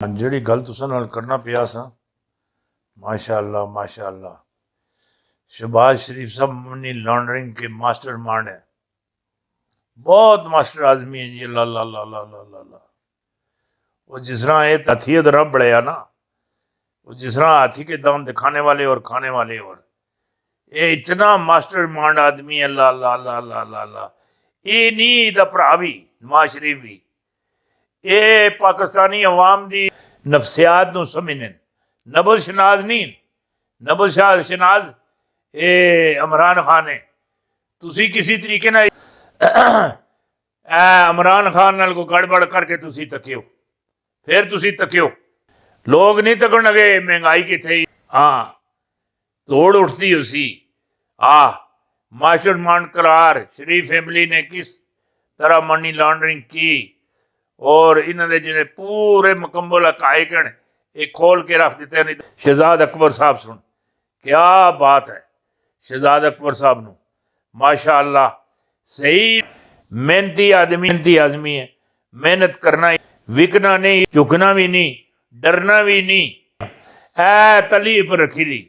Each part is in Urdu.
جڑی گل تساں نال کرنا پیا سا ماشاء اللہ شہباز شریف صاحب منی لانڈرنگ کے ماسٹر مائنڈ ہیں، بہت ماسٹر آدمی ہیں جی۔ اللہ اللہ اللہ اللہ اللہ اللہ اللہ۔ وہ جس طرح یہ ہاتھی رب بڑھیا نا، وہ جس طرح ہاتھی کے دام دکھانے والے اور کھانے والے، اور یہ اتنا ماسٹر مائنڈ آدمی ہے۔ اللہ اللہ اللہ اللہ اللہ اللہ۔ یہ نہیں دا بھرا بھی نواز شریف بھی اے پاکستانی عوام دی نفسیات نو سمجھن، نبض شناز نہیں، نبض شناز اے عمران خان ہے۔ تسی کسی طریقے نال عمران خان نال کو گڑبڑ کر کے تسی تکیو، پھر تسی تکیو، لوگ نہیں تکن لگے مہنگائی کتھے، ہاں توڑ اٹھتی اسی۔ ماسٹر مائنڈ قرار شریف فیملی نے کس طرح منی لانڈرنگ کی، اور انہوں نے جنہیں پورے مکمل حقائق ایک کھول کے رکھ دیتے ہیں۔ شہزاد اکبر صاحب سن، کیا بات ہے شہزاد اکبر صاحب نو، ماشاء اللہ صحیح محنتی آدمی ہے، محنت کرنا، وکنا نہیں، جھکنا بھی نہیں، ڈرنا بھی نہیں، تلی پر رکھی دی۔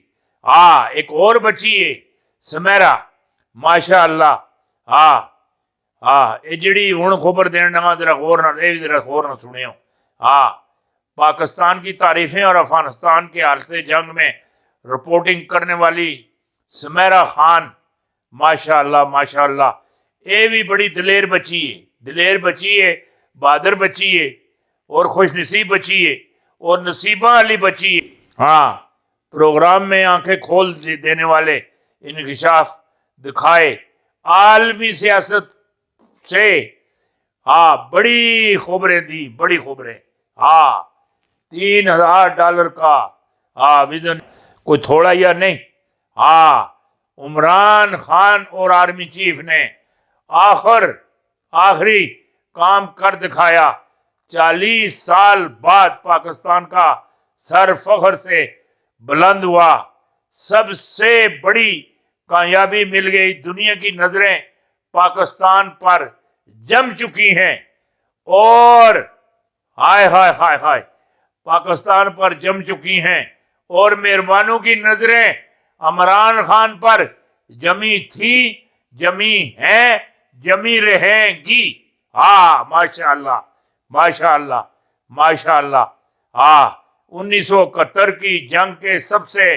ایک اور بچی ہے سمیرا، ماشاء اللہ۔ یہ جڑی ہوں خبر دینا ذرا غور نہ، یہ بھی ذرا غور نہ سنیو۔ پاکستان کی تعریفیں اور افغانستان کے حالت جنگ میں رپورٹنگ کرنے والی سمیرا خان، ماشاء اللہ ماشاء اللہ، یہ بھی بڑی دلیر بچی ہے، بہادر بچی ہے، اور خوش نصیب بچی ہے، اور نصیبہ والی بچی ہے۔ پروگرام میں آنکھیں کھول دینے والے انکشاف دکھائے، عالمی سیاست سے بڑی خبریں دی، بڑی خبریں۔ $3000 کا ویژن کوئی تھوڑا یا نہیں۔ عمران خان اور آرمی چیف نے آخری کام کر دکھایا۔ 40 سال بعد پاکستان کا سر فخر سے بلند ہوا، سب سے بڑی کامیابی مل گئی، دنیا کی نظریں پاکستان پر جم چکی ہیں، اور ہائے پاکستان پر جم چکی ہیں، اور مہربانوں کی نظریں عمران خان پر جمی تھی، جمی ہیں، جمی رہیں گی۔ ماشاء اللہ ماشاء اللہ ماشاء اللہ۔ 1971 کی جنگ کے سب سے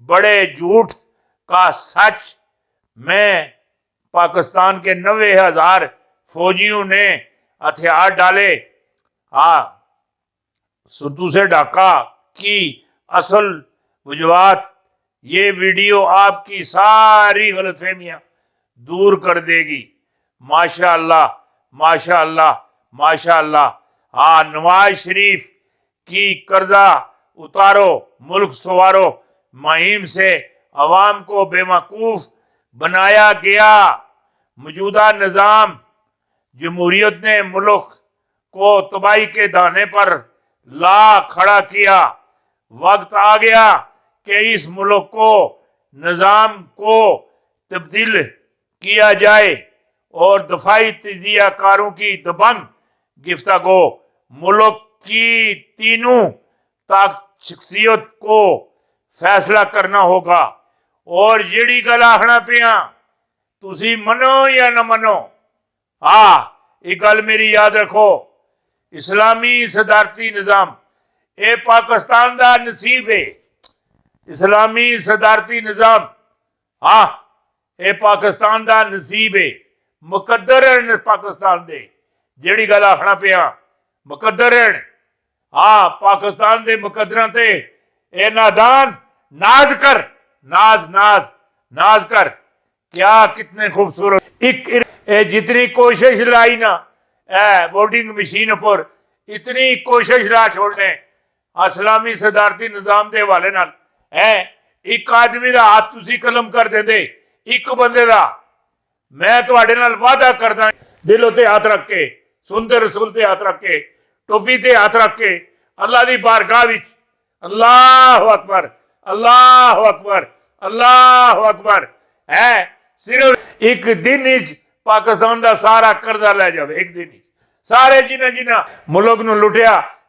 بڑے جھوٹ کا سچ میں پاکستان کے 90,000 فوجیوں نے ہتھیار ڈالے، ستو سے ڈھاکہ کی اصل وجوہات۔ یہ ویڈیو آپ کی ساری غلط فہمیاں دور کر دے گی۔ ماشاء اللہ ماشاء اللہ ماشاء اللہ۔ نواز شریف کی قرضہ اتارو ملک سنوارو مہم سے عوام کو بے وقوف بنایا گیا۔ موجودہ نظام جمہوریت نے ملک کو تباہی کے دہانے پر لا کھڑا کیا۔ وقت آ گیا کہ اس ملک کو، نظام کو تبدیل کیا جائے، اور دفاعی تجزیہ کاروں کی دبنگ گفتگو ملک کی تینوں شخصیت کو فیصلہ کرنا ہوگا۔ اور جیڑی گل آخنا پیا تسی منو یا نہ منو، یہ گل میری یاد رکھو، اسلامی صدارتی نظام اے پاکستان دا نصیب ہے۔ اسلامی صدارتی نظام اے پاکستان دا نصیب ہے، مقدر ہے پاکستان دے۔ جیڑی گل آخنا پیا مقدر ہے، پاکستان دے مقدراں تے اے نادان ناز کر، ناز کر۔ کیا کتنے خوبصورت جتنی کوشش لائی نا ووٹنگ مشین پر، اتنی کوشش لا چھوڑنے اسلامی صدارتی نظام دے حوالے نال۔ ایک آدمی دا ہاتھ تسی قلم کر دے دے، ایک بندے دا، میں تواڈے نال وعدہ کردا دلوں تے ہاتھ رکھ کے، سنتے رسول تے ہاتھ رکھ کے، ٹوپی تے ہاتھ رکھ کے، اللہ دی بارگاہ وچ، اللہ اکبر اللہ اکبر اللہ اکبر، صرف ایک دن پاکستان دا سارا قرضہ لے جاوے، ایک دن سارے جنہ ملک نو لٹیا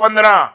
15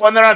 15